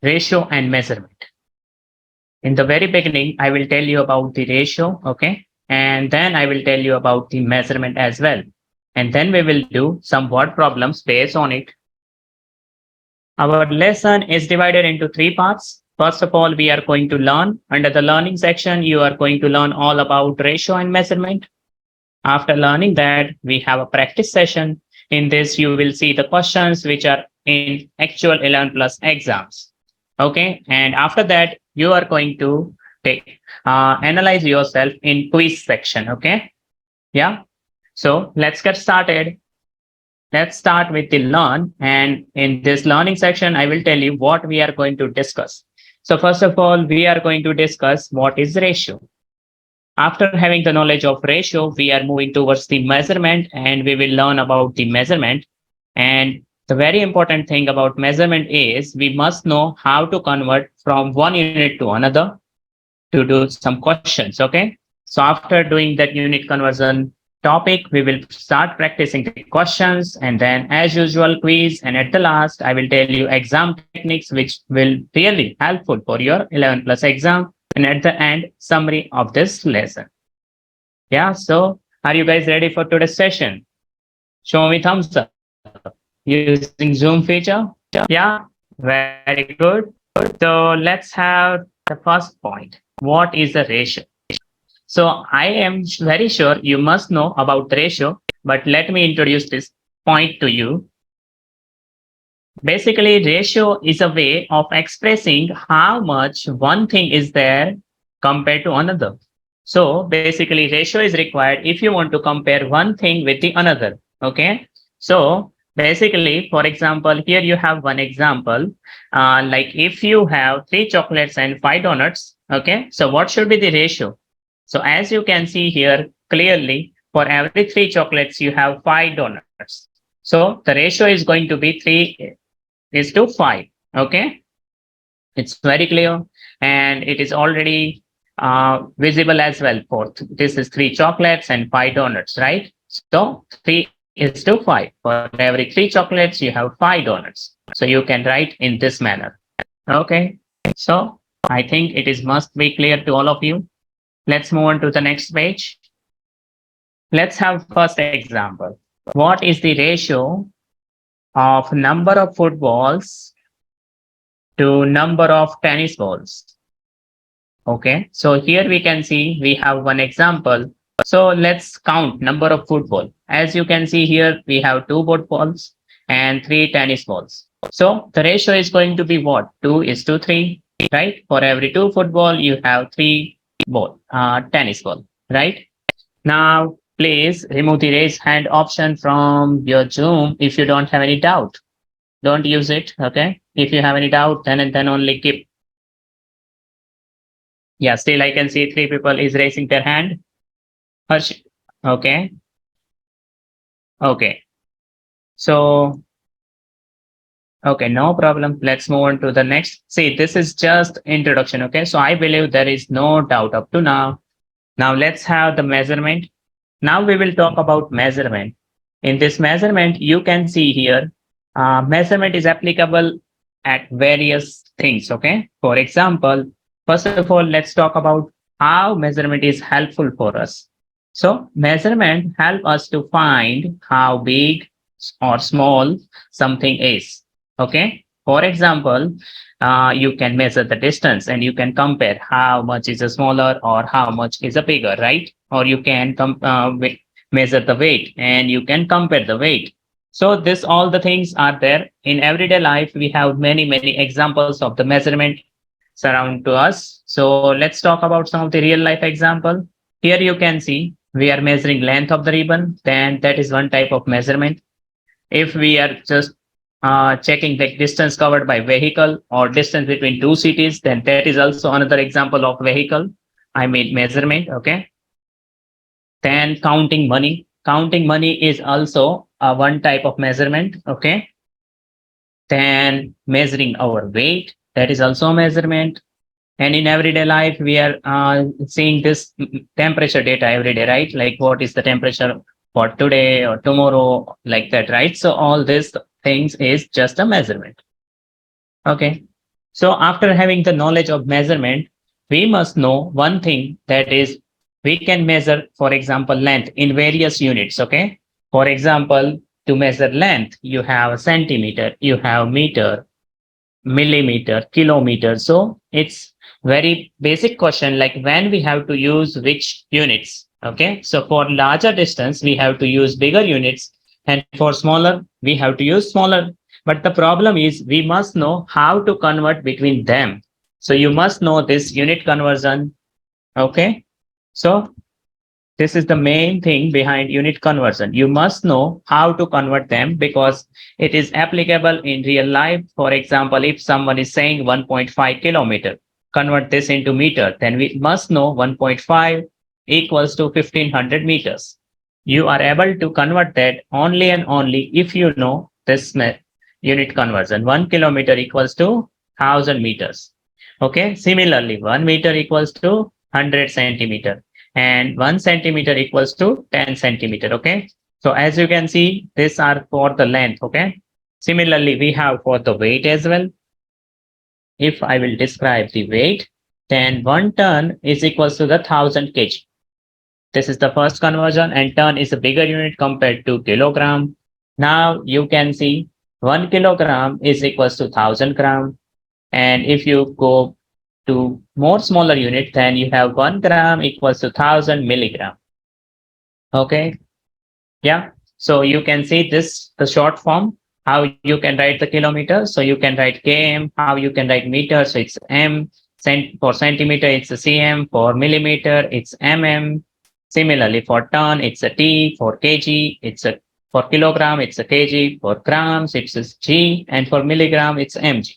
ratio and measurement. In the very beginning, I will tell you about the ratio, okay? And then I will tell you about the measurement as well. And then we will do some word problems based on it. Our lesson is divided into three parts. First of all, we are going to learn. Under the learning section, you are going to learn all about ratio and measurement. After learning that, we have a practice session. In this, you will see the questions which are in actual 11 plus exams. Okay. And after that, you are going to analyze yourself in quiz section. Okay. Yeah. So let's get started. Let's start with the learn. And in this learning section, I will tell you what we are going to discuss. So first of all, we are going to discuss what is ratio. After having the knowledge of ratio, we are moving towards the measurement and we will learn about the measurement. And the very important thing about measurement is we must know how to convert from one unit to another to do some questions. Okay. So after doing that unit conversion topic, we will start practicing the questions and then as usual quiz. And at the last, I will tell you exam techniques, which will really helpful for your 11 plus exam. And at the end, summary of this lesson. Yeah. So are you guys ready for today's session? Show me thumbs up using Zoom feature. Yeah. Very good. So let's have the first point. What is the ratio? So I am very sure you must know about the ratio, but let me introduce this point to you. Basically, ratio is a way of expressing how much one thing is there compared to another. So basically, ratio is required if you want to compare one thing with the another. Okay. So basically, for example, here you have one example. Like if you have 3 chocolates and 5 donuts. Okay. So what should be the ratio? So as you can see here clearly, for every 3 chocolates, you have 5 donuts. So the ratio is going to be 3:5. Okay. It's very clear and it is already visible as well. This is 3 chocolates and 5 donuts, right? So 3:5. For every 3 chocolates, you have 5 donuts. So you can write in this manner. Okay. So I think it is must be clear to all of you. Let's move on to the next page. Let's have first example. What is the ratio of number of footballs to number of tennis balls? Okay, so here we can see we have one example. So let's count number of football. As you can see here, we have 2 footballs and 3 tennis balls. So the ratio is going to be what? 2:3, right? For every 2 football, you have 3 tennis ball, right? Now, please remove the raise hand option from your Zoom if you don't have any doubt. Don't use it, okay? If you have any doubt, then only keep. Yeah, still I can see 3 people is raising their hand. Okay. Okay. So, okay, no problem. Let's move on to the next. See, this is just introduction, okay? So I believe there is no doubt up to now. Now let's have the measurement. Now we will talk about measurement. In this measurement, you can see here, measurement is applicable at various things, okay? For example, first of all, let's talk about how measurement is helpful for us. So measurement help us to find how big or small something is, okay? For example, you can measure the distance and you can compare how much is a smaller or how much is a bigger, right? Or you can measure the weight and you can compare the weight. So this all the things are there in everyday life. We have many examples of the measurement surround to us. So let's talk about some of the real life example. Here you can see we are measuring length of the ribbon. Then that is one type of measurement. If we are just checking the distance covered by vehicle or distance between 2 cities, then that is also another example of vehicle. I mean measurement. Okay. Then counting money. Counting money is also one type of measurement. Okay. Then measuring our weight. That is also a measurement. And in everyday life, we are seeing this temperature data every day, right? Like what is the temperature for today or tomorrow, like that, right? So all these things is just a measurement. Okay. So after having the knowledge of measurement, we must know one thing, that is we can measure, for example, length in various units. Okay. For example, to measure length, you have centimeter, you have meter, millimeter, kilometer. So it's very basic question, like when we have to use which units. Okay. So for larger distance, we have to use bigger units. And for smaller, we have to use smaller. But the problem is we must know how to convert between them. So you must know this unit conversion. Okay. So this is the main thing behind unit conversion. You must know how to convert them because it is applicable in real life. For example, if someone is saying 1.5 kilometer, convert this into meter, then we must know 1.5 equals to 1500 meters. You are able to convert that only and only if you know this unit conversion. 1 kilometer equals to 1000 meters. Okay. Similarly, 1 meter equals to 100 centimeter and 1 centimeter equals to 10 centimeter. Okay. So as you can see, these are for the length. Okay. Similarly, we have for the weight as well. If I will describe the weight, then 1 ton is equals to the 1000 kg. This is the first conversion, and ton is a bigger unit compared to kilogram. Now you can see 1 kilogram is equals to 1000 gram. And if you go to more smaller unit, then you have 1 gram equals to 1000 milligram. Okay. Yeah. So you can see this, the short form, how you can write the kilometer. So you can write km, how you can write meter. So it's m, for centimeter, it's a cm, for millimeter, it's mm. Similarly, for ton, it's a t, for kg, it's a, for kilogram, it's a kg, for grams, it's a g, and for milligram, it's mg.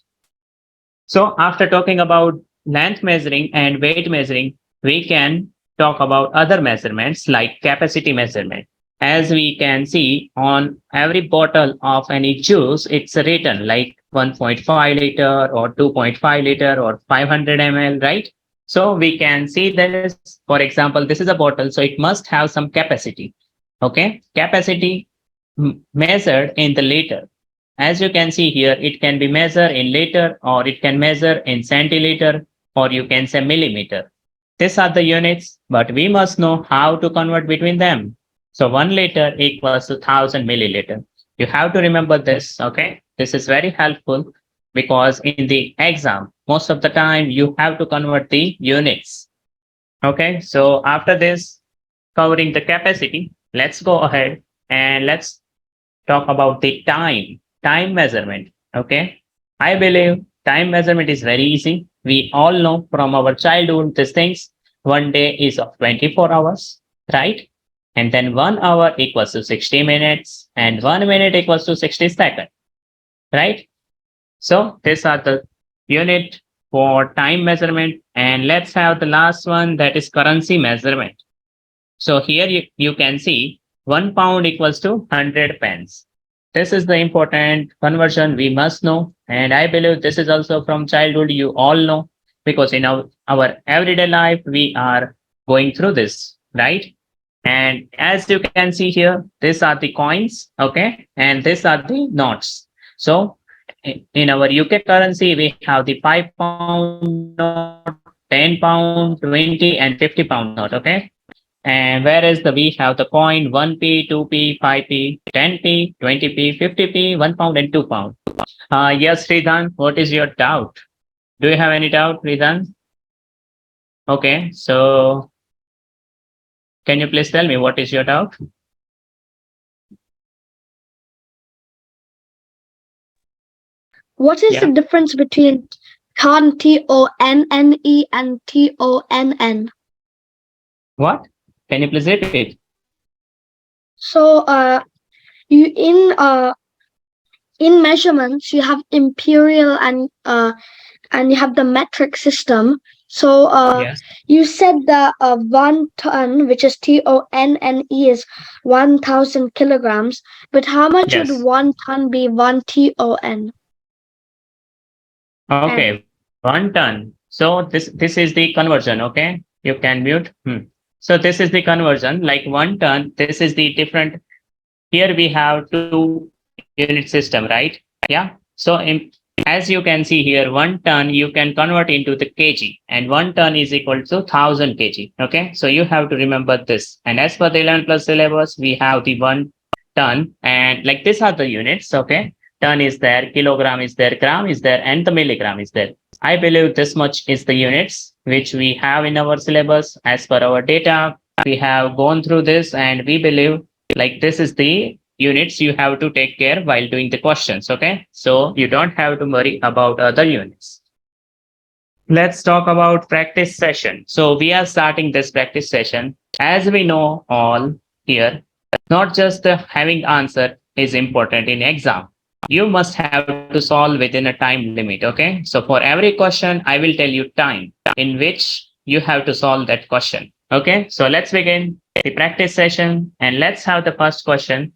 So after talking about length measuring and weight measuring, we can talk about other measurements like capacity measurement. As we can see on every bottle of any juice, it's written like 1.5 liter or 2.5 liter or 500 ml, right? So we can see this, for example, this is a bottle, so it must have some capacity. Okay. Capacity measured in the liter. As you can see here, it can be measured in liter or it can measure in centiliter or you can say millimeter. These are the units, but we must know how to convert between them. So 1 liter equals to 1000 milliliter. You have to remember this, okay? This is very helpful because in the exam, most of the time you have to convert the units. Okay, so after this, covering the capacity, let's go ahead and let's talk about the time measurement. Okay. I believe time measurement is very easy. We all know from our childhood these things. One day is of 24 hours, right? And then 1 hour equals to 60 minutes and 1 minute equals to 60 seconds, right? So these are the unit for time measurement. And let's have the last one, that is currency measurement. So here you can see 1 pound equals to 100 pence. This is the important conversion we must know. And I believe this is also from childhood, you all know, because in our everyday life, we are going through this, right? And as you can see here, these are the coins, okay? And these are the notes. So in our UK currency, we have the 5 pound note, 10 pound, 20, and 50 pound note, okay? And whereas we have the coin 1p, 2p, 5p, 10p, 20p, 50p, 1 pound, and 2 pound. Yes, Ridan, what is your doubt? Do you have any doubt, Ridan? Okay, so can you please tell me what is your doubt? What is the Yeah. difference between TONNE and TONN? What? Can you please repeat? So you in measurements you have imperial and you have the metric system. So Yes. you said that 1 ton, which is TONNE, is 1000 kilograms. But how much would Yes. 1 ton be 1 TON? Okay, 1 ton. So this is the conversion. Okay, you can mute. So this is the conversion. Like 1 ton. This is the different. Here we have two unit system, right? Yeah. So as you can see here, 1 ton you can convert into the kg, and 1 ton is equal to 1000 kg. Okay, so you have to remember this. And as per the 11 plus syllabus, we have the 1 ton, and like these are the units. Okay, ton is there, kilogram is there, gram is there, and the milligram is there. I believe this much is the units which we have in our syllabus. As per our data, we have gone through this, and we believe like this is the units you have to take care while doing the questions. Okay, so you don't have to worry about other units. Let's talk about practice session. So we are starting this practice session. As we know all here, not just the having answer is important in exam. You must have to solve within a time limit. Okay, so for every question I will tell you time in which you have to solve that question. Okay, so let's begin the practice session, and let's have the first question.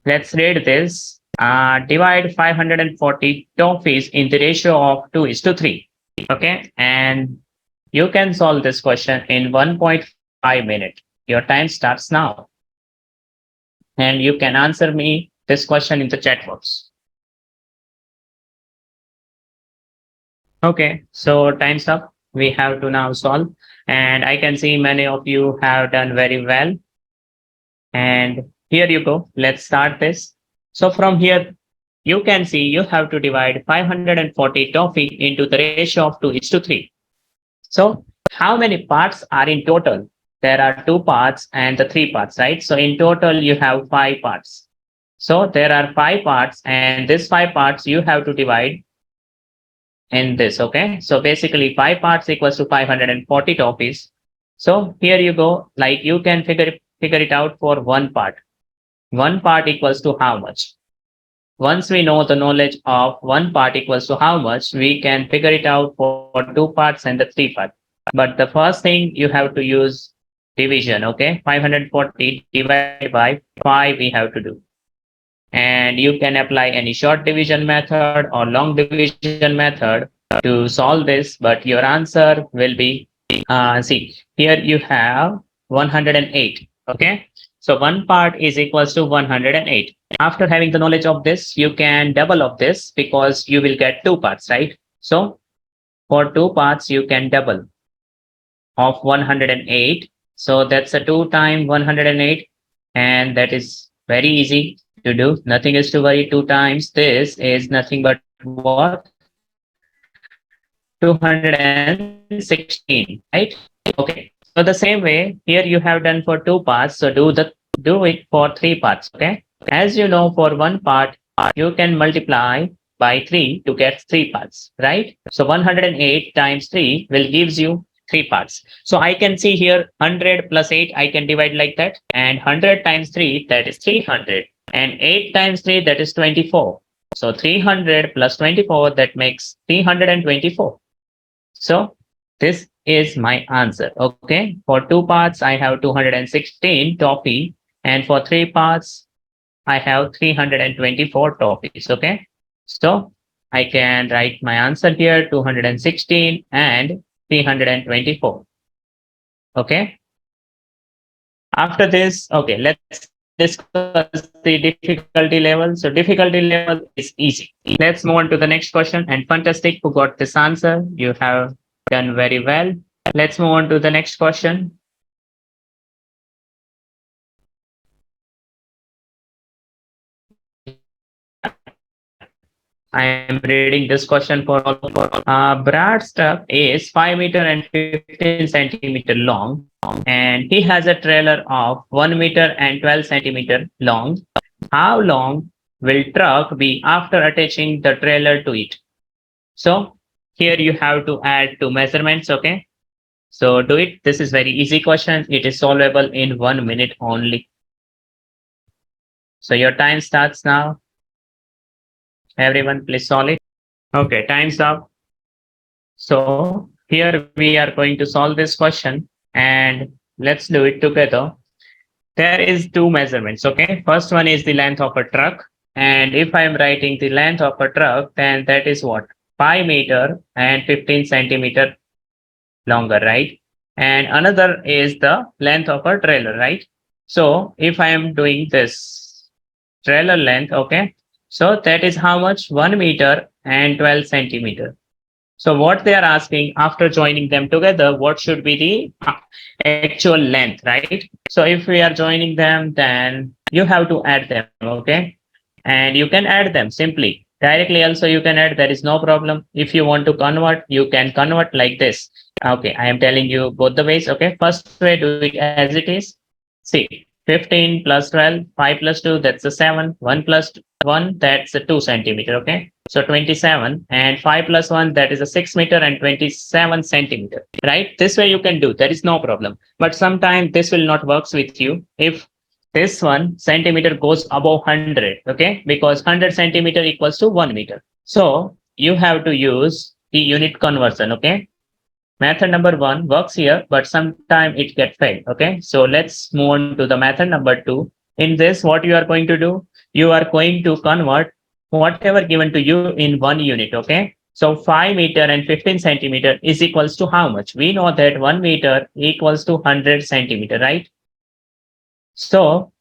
Let's read this. Divide 540 toffees in the ratio of 2:3. Okay, and you can solve this question in 1.5 minutes. Your time starts now. And you can answer me this question in the chat box. Okay, so time's up. We have to now solve. And I can see many of you have done very well. And here you go. Let's start this. So from here, you can see you have to divide 540 toffee into the ratio of 2:3. So how many parts are in total? There are 2 parts and the 3 parts, right? So in total, you have 5 parts. So there are 5 parts, and these 5 parts you have to divide in this. Okay, so basically 5 parts equals to 540 toffees. So here you go, like you can figure it out for 1 part. 1 part equals to how much? Once we know the knowledge of 1 part equals to how much, we can figure it out for 2 parts and the 3 parts. But the first thing you have to use division. Okay, 540 divided by 5 we have to do. And you can apply any short division method or long division method to solve this, but your answer will be, see, here you have 108. Okay, so 1 part is equals to 108. After having the knowledge of this, you can double of this because you will get 2 parts, right? So for 2 parts, you can double of 108. So that's a 2 times 108, and that is very easy to do. Nothing is to worry. 2 times this is nothing but what? 216, right? Okay. So the same way here you have done for 2 parts. So do it for 3 parts. Okay. As you know, for 1 part, you can multiply by 3 to get 3 parts, right? So 108 times 3 will gives you 3 parts. So I can see here 100 plus 8, I can divide like that. And 100 times 3, that is 300. And 8 times 3, that is 24. So 300 plus 24, that makes 324. So this is my answer. Okay. For 2 parts, I have 216 toffee. And for 3 parts, I have 324 toffees. Okay. So I can write my answer here, 216 and 324. Okay. After this, okay, let's discuss the difficulty level. So difficulty level is easy. Let's move on to the next question. And fantastic, who got this answer? You have done very well. Let's move on to the next question. I am reading this question for all. Brad's truck is 5 meter and 15 centimeter long, and he has a trailer of 1 meter and 12 centimeter long. How long will truck be after attaching the trailer to it? So here you have to add 2 measurements. Okay. So do it. This is very easy question. It is solvable in 1 minute only. So your time starts now. Everyone, please solve it. Okay, time's up. So here we are going to solve this question, and let's do it together. There is 2 measurements. Okay, first one is the length of a truck. And if I'm writing the length of a truck, then that is what? 5 meter and 15 centimeter longer, right? And another is the length of a trailer, right? So if I am doing this trailer length, okay, so that is how much? 1 meter and 12 centimeter. So what they are asking after joining them together, what should be the actual length, right? So if we are joining them, then you have to add them, okay? And you can add them simply. Directly also you can add, there is no problem. If you want to convert, you can convert like this. Okay, I am telling you both the ways, okay? First way, do it as it is. See, 15 plus 12, 5 plus 2, that's a 7. 1 plus 1, that's a 2 centimeter, okay? So 27, and 5 plus 1, that is a 6 meter and 27 centimeter, right? This way you can do, there is no problem. But sometimes this will not works with you if this one centimeter goes above 100, okay? Because 100 centimeter equals to 1 meter. So you have to use the unit conversion, okay? Method number one works here, but sometime it get failed. Okay, so let's move on to the method number two. In this, what you are going to do, you are going to convert whatever given to you in 1 unit. Okay, so 5 meter and 15 centimeter is equals to how much? We know that 1 meter equals to 100 centimeter, right? So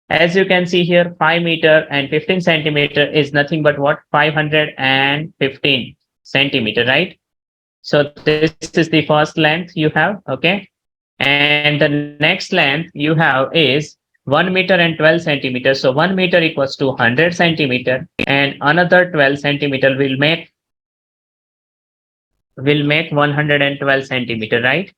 as you can see here, 5 meter and 15 centimeter is nothing but what? 515 centimeter, right? So this is the first length you have, okay? And the next length you have is 1 meter and 12 centimeters. So 1 meter equals to 100 centimeter, and another 12 centimeter will make 112 centimeter, right?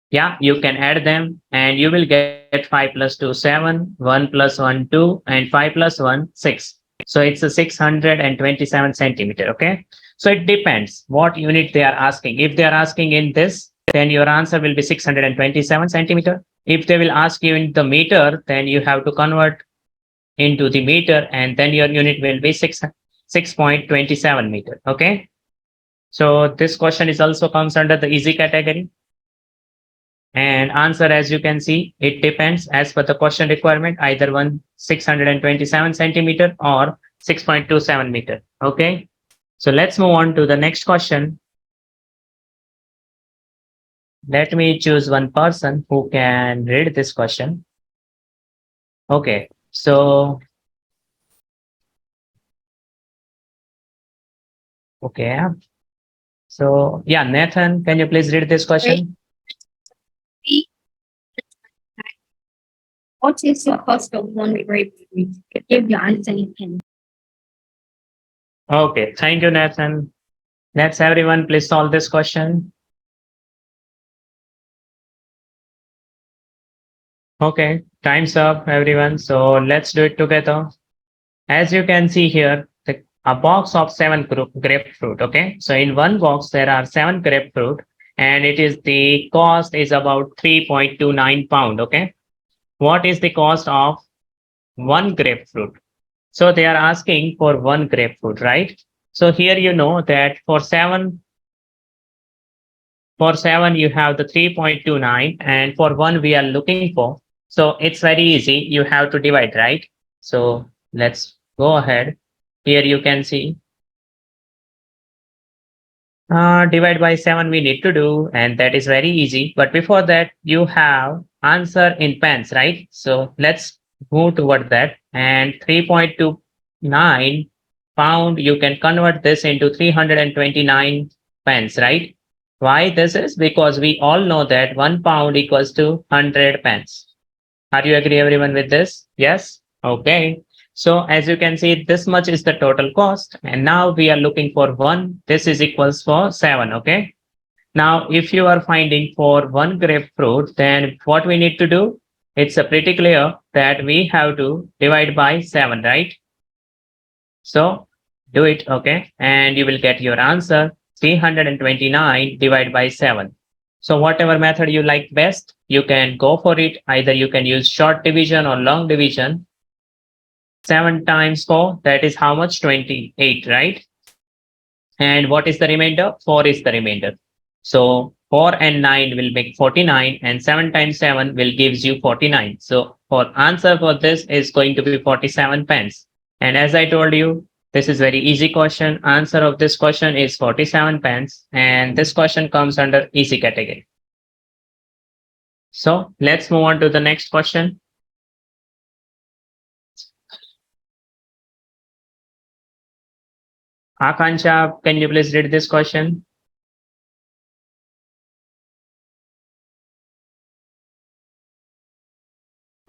Yeah, you can add them and you will get 5 plus 2, 7, 1 plus 1, 2, and 5 plus 1, 6. So it's a 627 centimeter, okay? So it depends what unit they are asking. If they are asking in this, then your answer will be 627 centimeter. If they will ask you in the meter, then you have to convert into the meter, and then your unit will be 6.27 meter, okay? So this question is also comes under the easy category. And answer, as you can see, it depends as per the question requirement, either 627 centimeter or 6.27 meter. Okay. So let's move on to the next question. Let me choose one person who can read this question. Okay. So, okay. So, yeah, Nathan, can you please read this question? What is the cost of one grape? Give your answer in pen. Okay. Thank you, Nathan. Let's everyone please solve this question. Okay. Time's up, everyone. So let's do it together. As you can see here, a box of 7 grapefruit. Okay, so in one box there are 7 grapefruit, and it is the cost is about 3.29 pound. Okay, what is the cost of one grapefruit? So they are asking for one grapefruit, right? So here you know that for seven you have the 3.29, and for one we are looking for. So it's very easy. You have to divide, right? So let's go ahead. Here you can see divide by 7 we need to do, and that is very easy. But before that, you have answer in pence, right? So let's move toward that. And 3.29 pound, you can convert this into 329 pence, right? Why this is? Because we all know that 1 pound equals to 100 pence. Are you agree everyone with this? Yes? Okay. So as you can see, this much is the total cost. And now we are looking for 1. This is equals for 7. Okay. Now, if you are finding for one grapefruit, then what we need to do? It's a pretty clear that we have to divide by 7, right? So do it. Okay. And you will get your answer 329 divided by 7. So whatever method you like best, you can go for it. Either you can use short division or long division. 7 times 4, that is how much? 28, right? And what is the remainder? 4 is the remainder. So 4 and 9 will make 49, and 7 times 7 will gives you 49. So for answer for this is going to be 47 pence. And as I told you, this is very easy question. Answer of this question is 47 pence, and this question comes under easy category. So let's move on to the next question. Akansha, can you please read this question?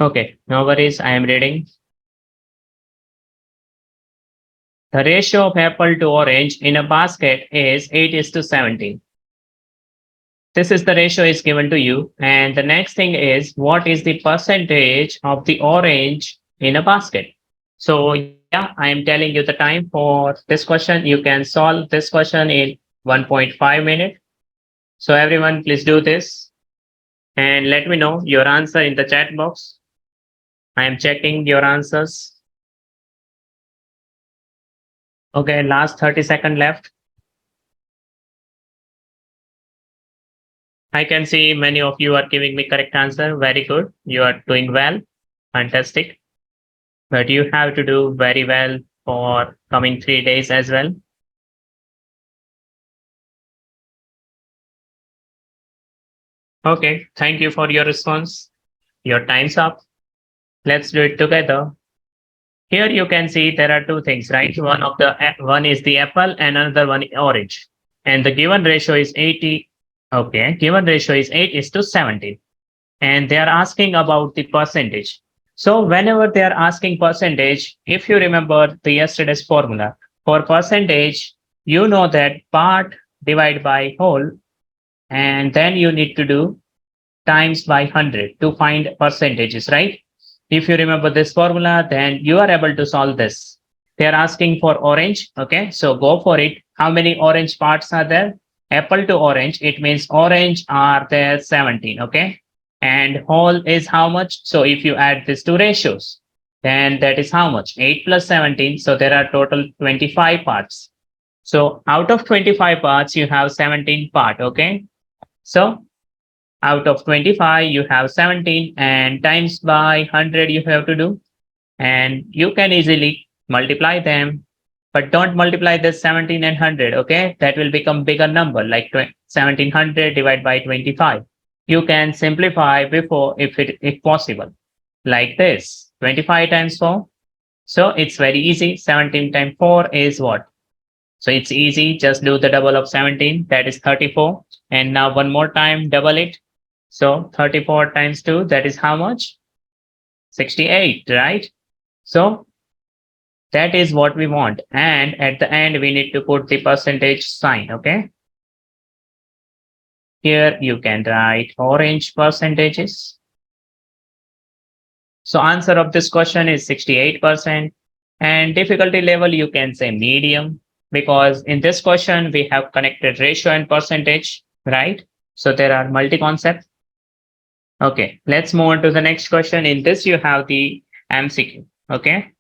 Okay, no worries, I am reading. The ratio of apple to orange in a basket is 8:17. This is the ratio is given to you. And the next thing is, what is the percentage of the orange in a basket? So yeah, I am telling you the time for this question. You can solve this question in 1.5 minutes. So everyone, please do this and let me know your answer in the chat box. I am checking your answers. Okay, last 30 seconds left. I can see many of you are giving me correct answer. Very good. You are doing well. Fantastic. But you have to do very well for coming 3 days as well. Okay. Thank you for your response. Your time's up. Let's do it together. Here you can see there are two things, right? One is the apple and another one is orange. And the given ratio is 80. Okay. Given ratio is 8:17. And they are asking about the percentage. So whenever they are asking percentage, if you remember the yesterday's formula for percentage, you know that part divided by whole, and then you need to do times by 100 to find percentages, right? If you remember this formula, then you are able to solve this. They are asking for orange. Okay, so go for it. How many orange parts are there? Apple to orange, it means orange are there 17. Okay, and whole is how much? So if you add these two ratios, then that is how much? 8 plus 17. So there are total 25 parts. So out of 25 parts, you have 17 part. Okay, so out of 25, you have 17 and times by 100 you have to do. And you can easily multiply them, but don't multiply this 17 and 100. Okay, that will become bigger number like 1700 divided by 25. You can simplify before if possible like this 25 times 4. So it's very easy. 17 times 4 is what? So it's easy. Just do the double of 17. That is 34. And now one more time, double it. So 34 times 2, that is how much? 68, right? So that is what we want. And at the end, we need to put the percentage sign. Okay. Here you can write orange percentages. So answer of this question is 68%. And difficulty level, you can say medium, because in this question, we have connected ratio and percentage, right? So there are multi-concepts. Okay, let's move on to the next question. In this, you have the MCQ. Okay.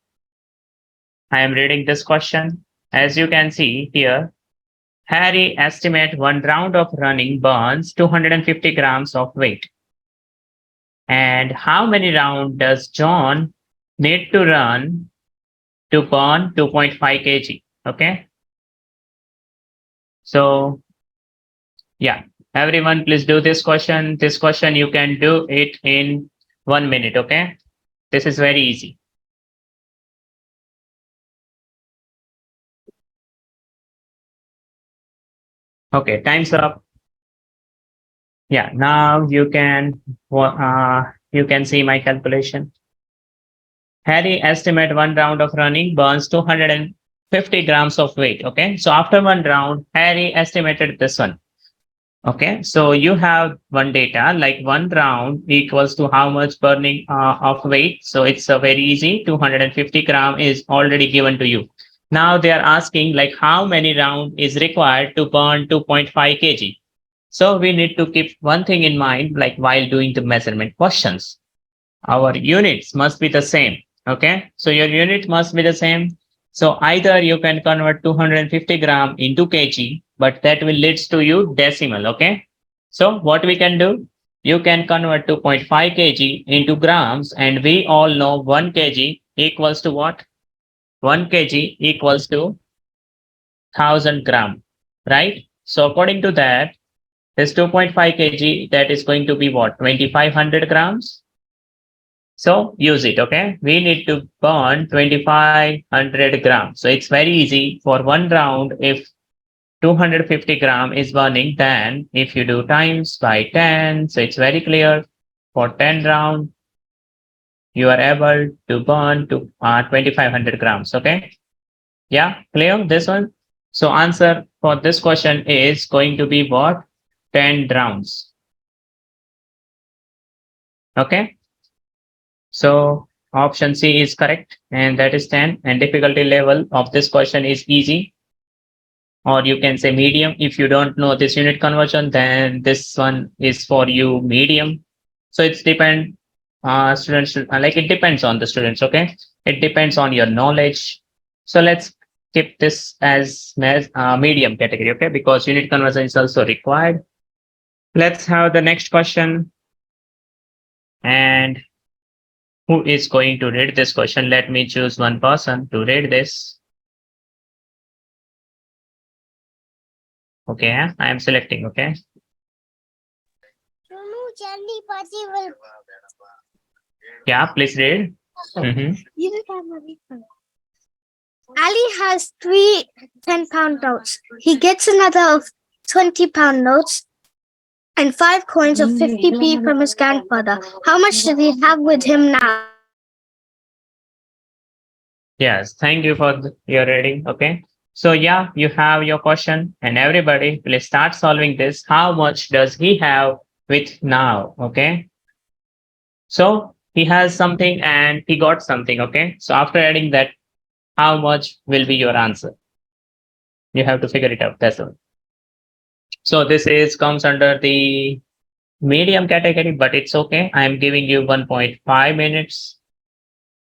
I am reading this question. As you can see here, Harry estimate one round of running burns 250 grams of weight. And how many rounds does John need to run to burn 2.5 kg? Okay. So, yeah, everyone, please do this question. This question, you can do it in 1 minute. Okay. This is very easy. Okay, time's up. Yeah, now you can see my calculation. Harry estimate one round of running burns 250 grams of weight. Okay, so after one round, Harry estimated this one. Okay, so you have one data like one round equals to how much burning of weight. So it's a very easy 250 gram is already given to you. Now they are asking like how many round is required to burn 2.5 kg. So we need to keep one thing in mind, like while doing the measurement questions, our units must be the same. Okay, so your unit must be the same. So either you can convert 250 gram into kg, but that will leads to you decimal. Okay, so what we can do, you can convert 2.5 kg into grams, and we all know 1 kg equals to what? 1 kg equals to 1000 gram, right? So according to that, this 2.5 kg, that is going to be what? 2500 grams. So use it, okay? We need to burn 2500 grams. So it's very easy for one round. If 250 gram is burning, then if you do times by 10, so it's very clear. For 10 round, you are able to burn to 2500 grams, okay? Yeah, clear this one? So answer for this question is going to be what? 10 rounds. Okay. So option C is correct, and that is 10. And difficulty level of this question is easy, or you can say medium. If you don't know this unit conversion, then this one is for you medium. So it's depend students like it depends on the students. Okay, it depends on your knowledge. So let's keep this as medium category. Okay, because unit conversion is also required. Let's have the next question. And who is going to read this question? Let me choose one person to read this. Okay, I am selecting. Okay. Yeah, please read. Mhm. Ali has three 10-pound notes. He gets another of 20-pound notes and 5 coins of 50p from his grandfather. How much does he have with him now? Yes, thank you for your reading. Okay. So yeah, you have your question, and everybody will start solving this. How much does he have with now? Okay. So he has something and he got something. Okay. So after adding that, how much will be your answer? You have to figure it out. That's all. So this is comes under the medium category, but it's okay. I'm giving you 1.5 minutes.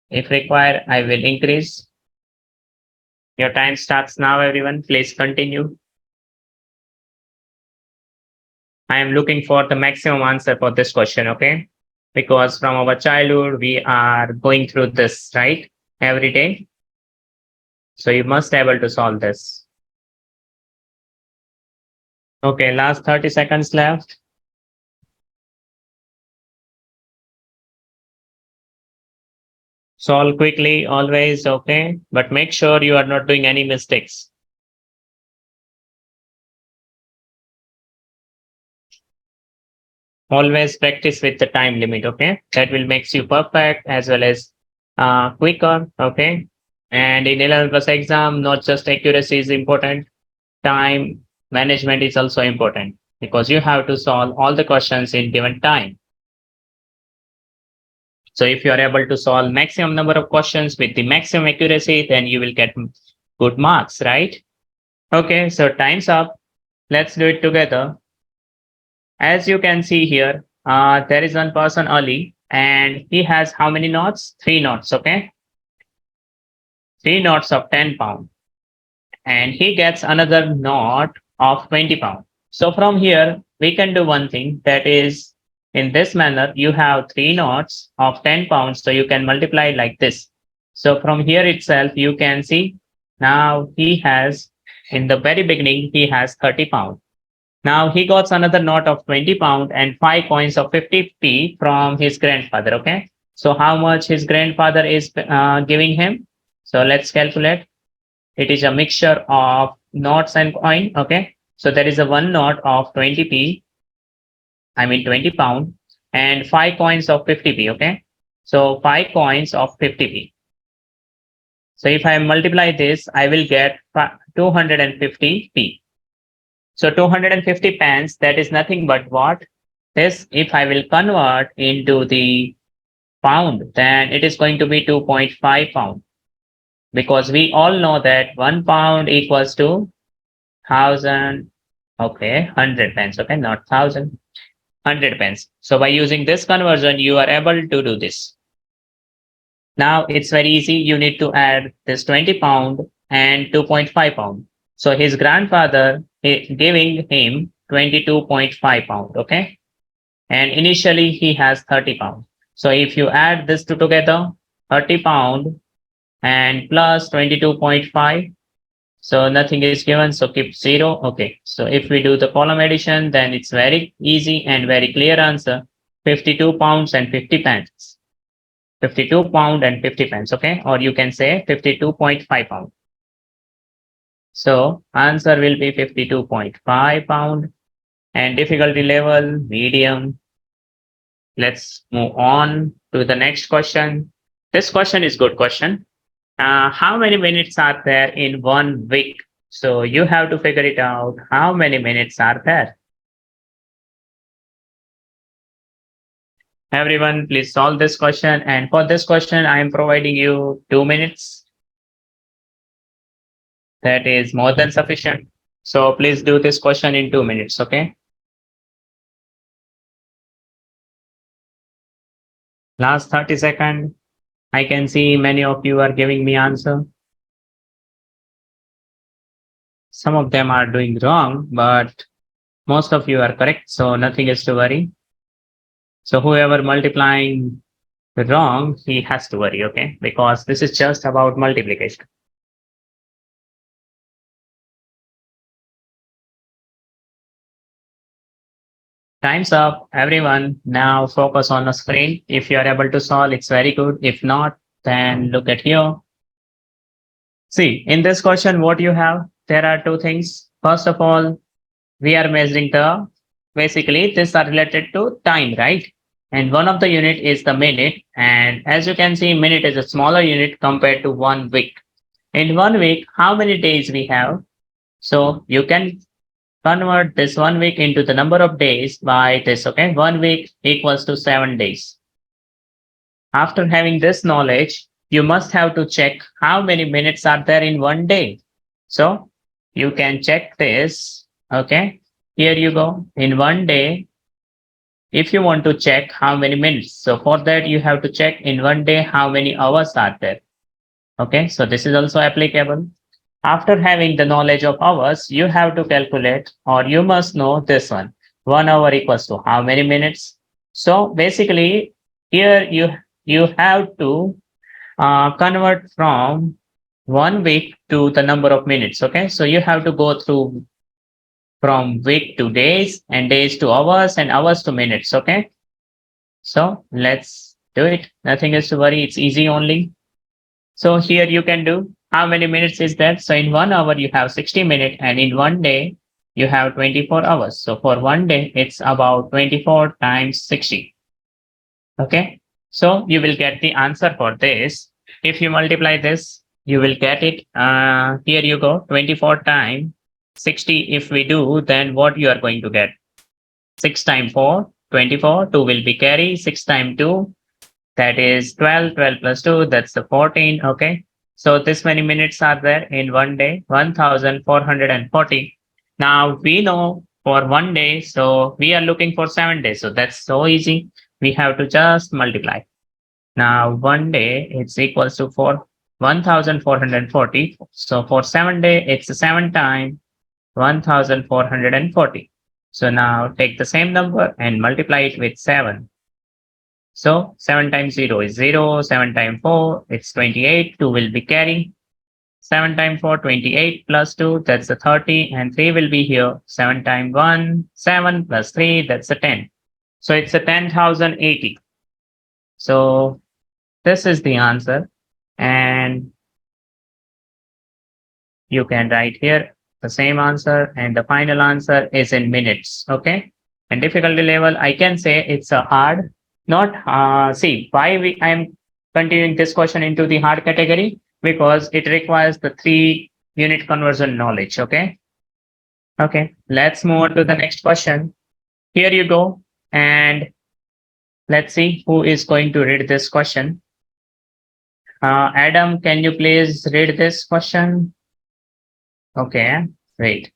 If required, I will increase. Your time starts now, everyone. Please continue. I am looking for the maximum answer for this question, okay? Because from our childhood, we are going through this, right? Every day. So you must be able to solve this. Okay, last 30 seconds left. Solve quickly, always, okay? But make sure you are not doing any mistakes. Always practice with the time limit, okay? That will makes you perfect as well as quicker, okay? And in 11th plus exam, not just accuracy is important, time management is also important because you have to solve all the questions in given time. So if you are able to solve maximum number of questions with the maximum accuracy, then you will get good marks, right? Okay, so time's up. Let's do it together. As you can see here, there is one person early and he has how many knots? 3 knots, okay? 3 knots of 10 pound. And he gets another knot of 20 pound. So from here, we can do one thing, that is in this manner, you have 3 knots of 10 pounds. So you can multiply like this. So from here itself, you can see now he has, in the very beginning, he has 30 pound. Now he got another note of 20 pound and 5 coins of 50p from his grandfather. Okay. So how much his grandfather is giving him? So let's calculate. It is a mixture of notes and coin. Okay. So there is a one note of 20p, I mean 20 pound, and 5 coins of 50p. Okay. So 5 coins of 50p. So if I multiply this, I will get 250p. So 250 pence, that is nothing but what? This, if I will convert into the pound, then it is going to be 2.5 pound. Because we all know that 1 pound equals to 1000, okay, 100 pence, okay, not 1000, 100 pence. So by using this conversion, you are able to do this. Now it's very easy. You need to add this 20 pound and 2.5 pound. So his grandfather is giving him 22.5 pound, okay? And initially he has 30 pound. So if you add this two together, 30 pound and plus 22.5, so nothing is given, so keep 0. Okay, so if we do the column addition, then it's very easy and very clear answer, 52 pounds and 50 pence. 52 pound and 50 pence, okay? Or you can say 52.5 pound. So answer will be 52.5 pound and difficulty level medium. Let's move on to the next question. This question is good question. How many minutes are there in 1 week? So you have to figure it out. How many minutes are there? Everyone, please solve this question. And for this question, I am providing you 2 minutes. That is more than sufficient. So please do this question in 2 minutes, okay? Last 30 seconds. I can see many of you are giving me answer. Some of them are doing wrong, but most of you are correct. So nothing is to worry. So whoever multiplying wrong, he has to worry, okay? Because this is just about multiplication. Time's up, everyone. Now focus on the screen. If you are able to solve, it's very good. If not, then look at here. See, in this question, what you have, there are two things. First of all, we are measuring basically, these are related to time, right? And one of the unit is the minute. And as you can see, minute is a smaller unit compared to 1 week. In 1 week, how many days we have? So you can convert this 1 week into the number of days by this, okay? 1 week equals to 7 days. After having this knowledge, you must have to check how many minutes are there in 1 day. So you can check this, okay? Here you go. In 1 day, if you want to check how many minutes, so for that you have to check in 1 day how many hours are there. Okay, so this is also applicable. After having the knowledge of hours, you have to calculate, or you must know this one. 1 hour equals to how many minutes? So basically, here you have to convert from 1 week to the number of minutes. Okay, so you have to go through from week to days and days to hours and hours to minutes. Okay, so let's do it. Nothing is to worry. It's easy only. So here you can do how many minutes is that? So in 1 hour, you have 60 minutes, and in 1 day, you have 24 hours. So for 1 day, it's about 24 times 60. Okay, so you will get the answer for this. If you multiply this, you will get it. Here you go, 24 times 60. If we do, then what you are going to get? 6 times 4, 24. 2 will be carry. 6 times 2, that is 12. 12 plus 2, that's the 14. Okay, so this many minutes are there in 1 day, 1440. Now we know for 1 day, so we are looking for 7 days. So that's so easy. We have to just multiply. Now 1 day, it's equals to 1440. So for 7 day, it's 7 times 1440. So now take the same number and multiply it with 7. So 7 times 0 is 0. 7 times 4, it's 28. 2 will be carry. 7 times 4, 28 plus 2, that's the 30. And 3 will be here. 7 times 1, 7 plus 3, that's the 10. So it's a 10,080. So this is the answer. And you can write here the same answer. And the final answer is in minutes. Okay. And difficulty level, I can say it's a hard. Not see why I am continuing this question into the hard category, because it requires the 3 unit conversion knowledge. Okay, let's move on to the next question. Here you go, and let's see who is going to read this question. Adam, can you please read this question? Okay, great.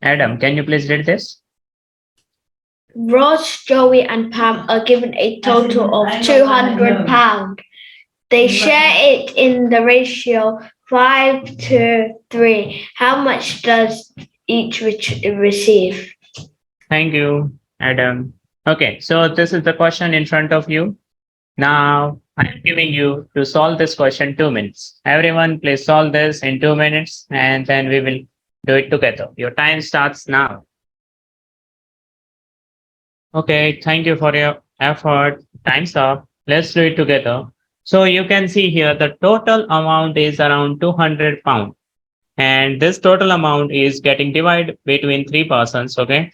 Adam, can you please read this? Ross, Joey, and Pam are given a total of £200. They share it in the ratio 5 to 3. How much does each receive? Thank you, Adam. Okay, so this is the question in front of you. Now, I'm giving you to solve this question 2 minutes. Everyone, please solve this in 2 minutes, and then we will do it together. Your time starts now. Okay, thank you for your effort. Time's up. Let's do it together. So you can see here the total amount is around 200 pounds. And this total amount is getting divided between three persons. Okay.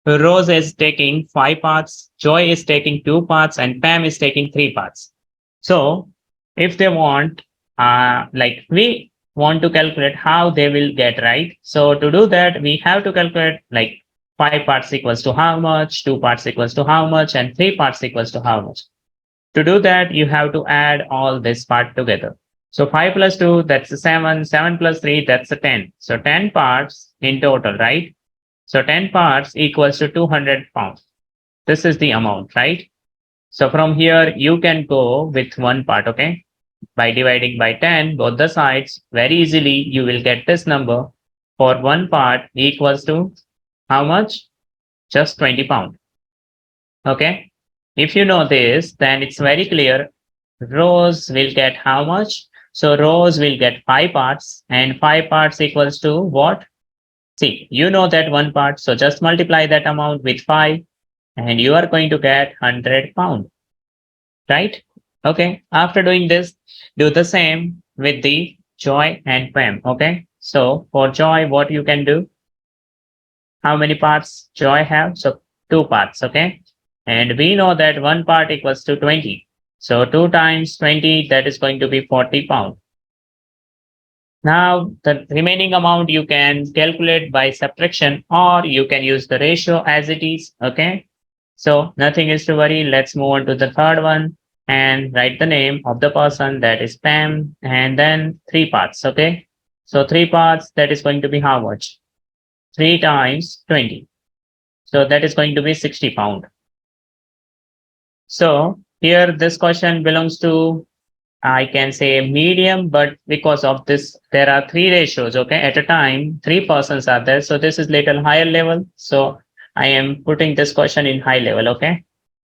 Rose is taking 5 parts, Joy is taking 2 parts, and Pam is taking 3 parts. So if they want, like we want to calculate how they will get, right? So to do that, we have to calculate like 5 parts equals to how much, 2 parts equals to how much, and 3 parts equals to how much. To do that, you have to add all this part together. So 5 plus 2, that's a 7, 7 plus 3, that's a 10. So 10 parts in total, right? So 10 parts equals to 200 pounds. This is the amount, right? So from here, you can go with 1 part, okay? By dividing by 10, both the sides, very easily, you will get this number. For 1 part equals to how much? Just 20 pounds, okay? If you know this, then it's very clear. Rose will get how much? So Rose will get 5 parts, and 5 parts equals to what? See, you know that 1 part, so just multiply that amount with 5 and you are going to get 100 pounds, right? Okay, after doing this, do the same with the Joy and Pam, okay? So for Joy, what you can do? How many parts Joy have? So 2 parts, okay? And we know that 1 part equals to 20. So 2 times 20, that is going to be 40 pounds. Now, the remaining amount you can calculate by subtraction, or you can use the ratio as it is. Okay. So nothing is to worry. Let's move on to the third one and write the name of the person, that is Pam, and then 3 parts. Okay. So 3 parts, that is going to be how much? 3 times 20. So that is going to be 60 pound. So here this question belongs to, I can say, medium, but because of this, there are 3 ratios. Okay, at a time, 3 persons are there. So this is little higher level. So I am putting this question in high level. Okay,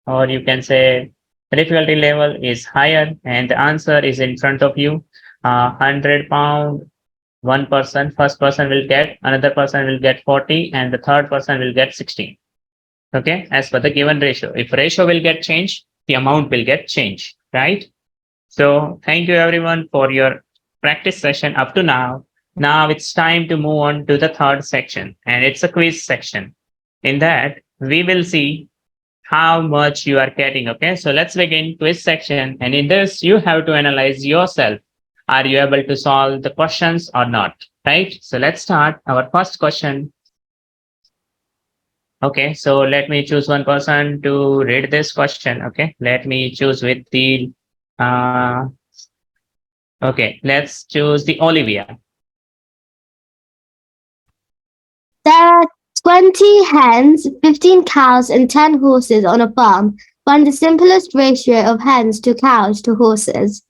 or you can say difficulty level is higher, and the answer is in front of you. 100 pound. 1 person, first person will get, another person will get 40, and the third person will get 60. Okay, as per the given ratio. If ratio will get changed, the amount will get changed, right? So thank you everyone for your practice session up to now. Now it's time to move on to the third section, and it's a quiz section. In that, we will see how much you are getting. Okay, so let's begin quiz section. And in this, you have to analyze yourself. Are you able to solve the questions or not? Right? So let's start our first question. Okay, so let me choose one person to read this question. Okay, let me choose with the uh, okay, let's choose the Olivia. There are 20 hens, 15 cows, and 10 horses on a farm. Find the simplest ratio of hens to cows to horses.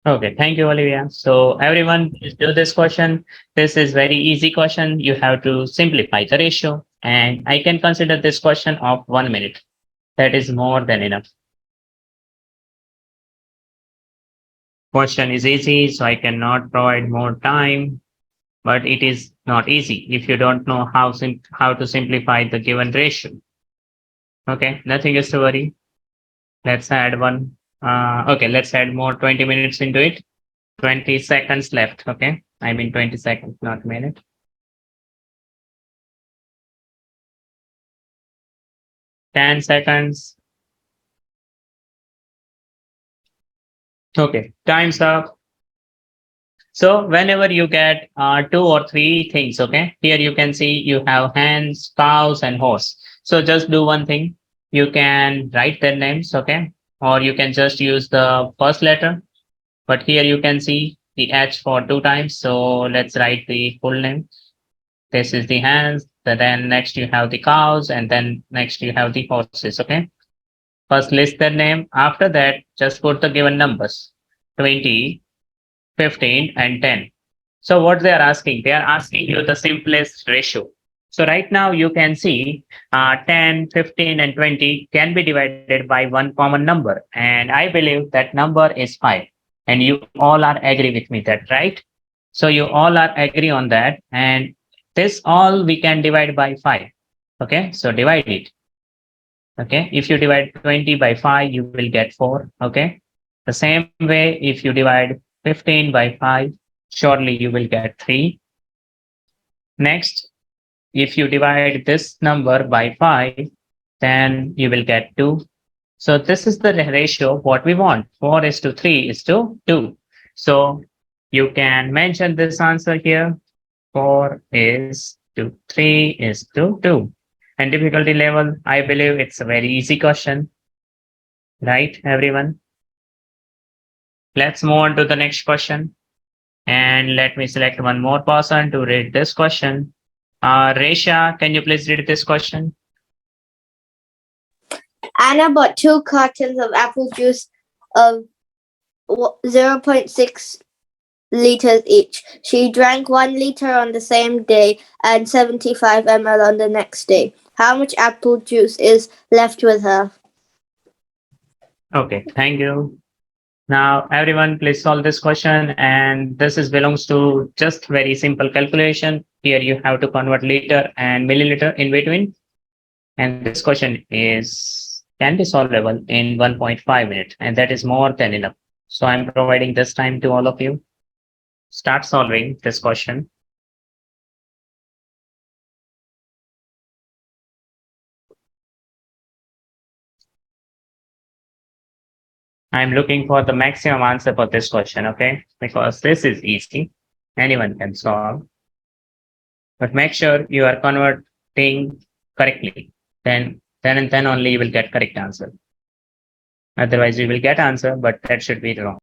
Okay, thank you, Olivia. So everyone, please do this question. This is very easy question. You have to simplify the ratio, and I can consider this question of 1 minute. That is more than enough. Question is easy, so I cannot provide more time, but it is not easy if you don't know how to simplify the given ratio. Okay, nothing is to worry. Let's add one. Okay, let's add more 20 minutes into it. 20 seconds left. Okay, I mean 20 seconds, not minute. 10 seconds. Okay, time's up. So whenever you get 2 or 3 things, okay, here you can see you have hens, cows, and horse. So just do one thing. You can write their names, okay, or you can just use the first letter. But here you can see the H for 2 times. So let's write the full name. This is the hens. Then next you have the cows, and then next you have the horses. Okay. First list their name. After that, just put the given numbers: 20, 15, and 10. So what they are asking? They are asking you the simplest ratio. So right now you can see 10, 15, and 20 can be divided by one common number. And I believe that number is 5. And you all are agree with me that, right? So you all are agree on that. And this all we can divide by 5. Okay, so divide it. Okay. If you divide 20 by 5, you will get 4. Okay. The same way, if you divide 15 by 5, surely you will get 3. Next, if you divide this number by 5, then you will get 2. So this is the ratio what we want. 4 is to 3 is to 2. So you can mention this answer here. 4 is to 3 is to 2. And difficulty level, I believe it's a very easy question. Right, everyone? Let's move on to the next question. And let me select one more person to read this question. Resha, can you please read this question? Anna bought 2 cartons of apple juice of 0.6 liters each. She drank 1 liter on the same day and 75 ml on the next day. How much apple juice is left with her? Okay, thank you. Now, everyone, please solve this question. And this is belongs to just very simple calculation. Here you have to convert liter and milliliter in between. And this question can be solvable in 1.5 minutes, and that is more than enough. So I'm providing this time to all of you. Start solving this question. I'm looking for the maximum answer for this question, okay? Because this is easy. Anyone can solve. But make sure you are converting correctly. Then only you will get correct answer. Otherwise, you will get answer, but that should be wrong.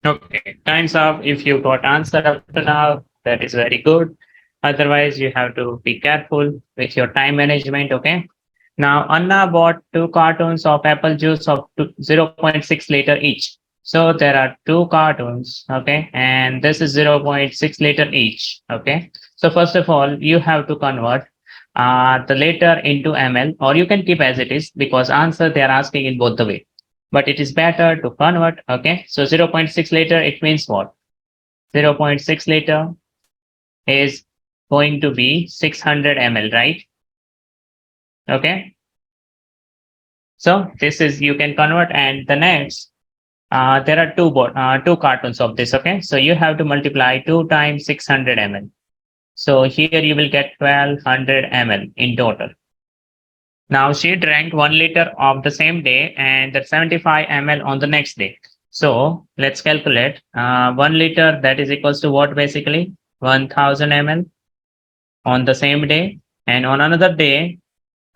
Okay, time's up. If you got answer up to now, that is very good. Otherwise, you have to be careful with your time management, okay? Now, Anna bought 2 cartons of apple juice of 0.6 liter each. So there are 2 cartons, okay? And this is 0.6 liter each, okay? So first of all, you have to convert the liter into ml, or you can keep as it is because answer they are asking in both the way. But it is better to convert, okay? So 0.6 liter, it means what? 0.6 liter is going to be 600 ml, right? Okay. So this is, you can convert, and the next, there are 2 cartons of this, okay? So you have to multiply 2 times 600 ml. So here you will get 1200 ml in total. Now she drank 1 liter of the same day and the 75 ml on the next day. So let's calculate 1 liter, that is equals to what basically? 1000 ml on the same day, and on another day,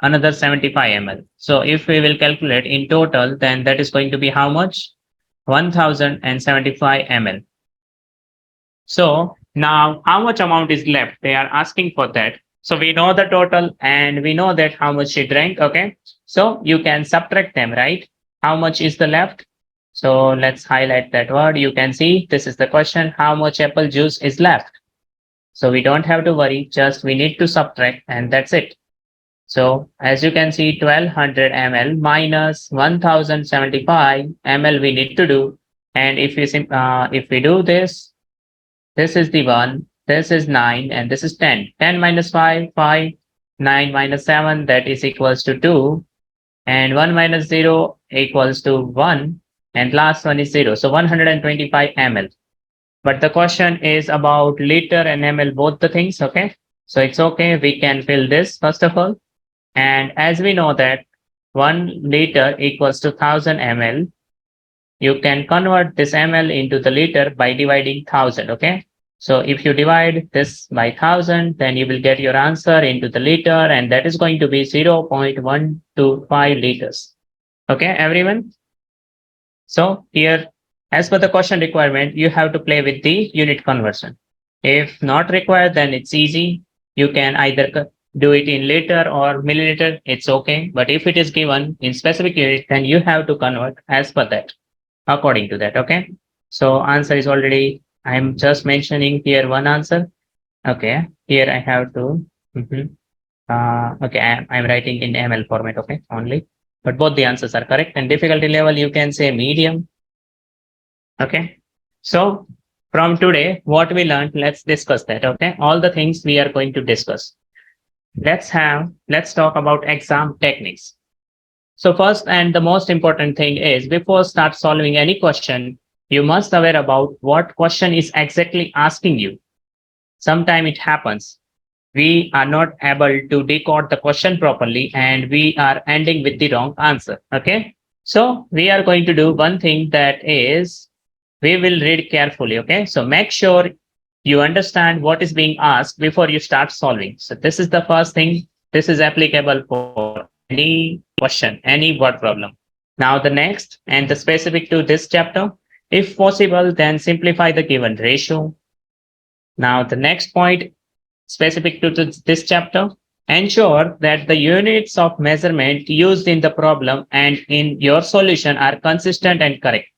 another 75 ml. So if we will calculate in total, then that is going to be how much? 1075 ml. So now how much amount is left? They are asking for that. So we know the total and we know that how much she drank. Okay. So you can subtract them, right? How much is the left? So let's highlight that word. You can see this is the question. How much apple juice is left? So we don't have to worry. Just we need to subtract, and that's it. So as you can see, 1200 ml minus 1075 ml we need to do. And if we do this, this is the 1, this is 9, and this is 10. 10 minus 5, 5, 9 minus 7, that is equals to 2. And 1 minus 0 equals to 1. And last one is 0. So 125 ml. But the question is about liter and ml, both the things, okay? So it's okay. We can fill this first of all. And as we know that 1 liter equals to 1000 ml, you can convert this ml into the liter by dividing 1000, okay? So if you divide this by 1000, then you will get your answer into the liter, and that is going to be 0.125 liters. Okay, everyone? So here, as per the question requirement, you have to play with the unit conversion. If not required, then it's easy. You can either do it in liter or milliliter, it's okay. But if it is given in specific unit, then you have to convert as per that, according to that, okay? So answer is already, I'm just mentioning here one answer. Okay, here I have to, okay, I'm writing in ML format, okay, only. But both the answers are correct, and difficulty level, you can say medium. Okay, so from today, what we learned, let's discuss that, okay? All the things we are going to discuss. let's talk about exam techniques. So first and the most important thing is before start solving any question, you must aware about what question is exactly asking you. Sometimes it happens. We are not able to decode the question properly and we are ending with the wrong answer. Okay. So we are going to do one thing, that is we will read carefully. Okay. So make sure you understand what is being asked before you start solving. So this is the first thing. This is applicable for any question, any word problem. Now the next and the specific to this chapter, if possible, then simplify the given ratio. Now the next point specific to this chapter, ensure that the units of measurement used in the problem and in your solution are consistent and correct.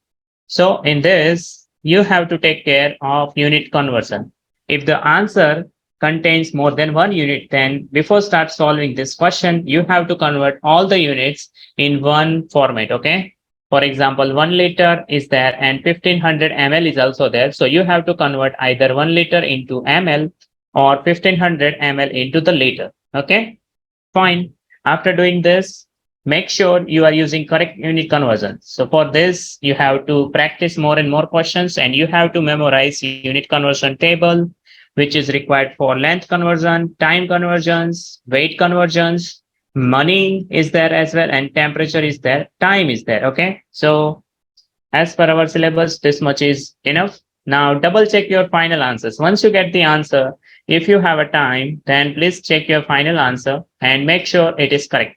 So in this, you have to take care of unit conversion. If the answer contains more than one unit, then before start solving this question, you have to convert all the units in one format. Okay. For example, 1 liter is there and 1500 ml is also there. So you have to convert either 1 liter into ml or 1500 ml into the liter. Okay. Fine. After doing this, make sure you are using correct unit conversion. So for this, you have to practice more and more questions and you have to memorize unit conversion table, which is required for length conversion, time conversions, weight conversions, money is there as well, and temperature is there, time is there. Okay. So as per our syllabus, this much is enough. Now double check your final answers. Once you get the answer, if you have a time, then please check your final answer and make sure it is correct.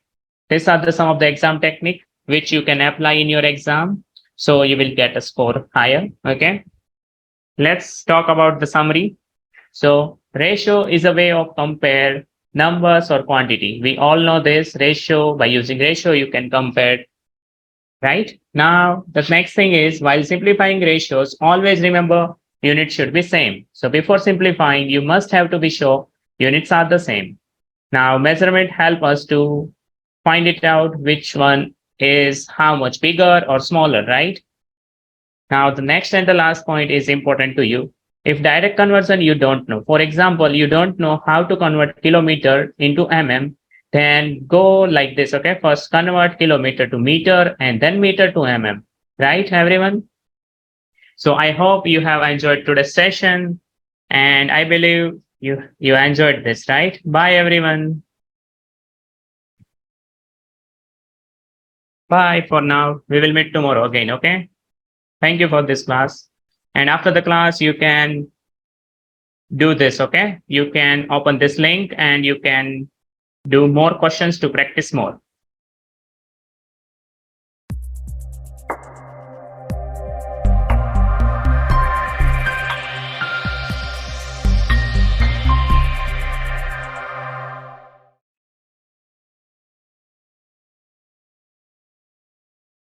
These are some of the exam technique which you can apply in your exam. So you will get a score higher. Okay. Let's talk about the summary. So ratio is a way of compare numbers or quantity. We all know this ratio. By using ratio, you can compare, right? Now, the next thing is while simplifying ratios, always remember units should be same. So before simplifying, you must have to be sure units are the same. Now, measurement help us to find it out which one is how much bigger or smaller, right? Now, the next and the last point is important to you. If direct conversion you don't know, for example, you don't know how to convert kilometer into mm, then go like this. Okay. First convert kilometer to meter and then meter to mm. Right, everyone? So I hope you have enjoyed today's session and I believe you enjoyed this, right? Bye, everyone. Bye for now. We will meet tomorrow again. Okay. Thank you for this class. And after the class, you can do this. Okay. You can open this link and you can do more questions to practice more.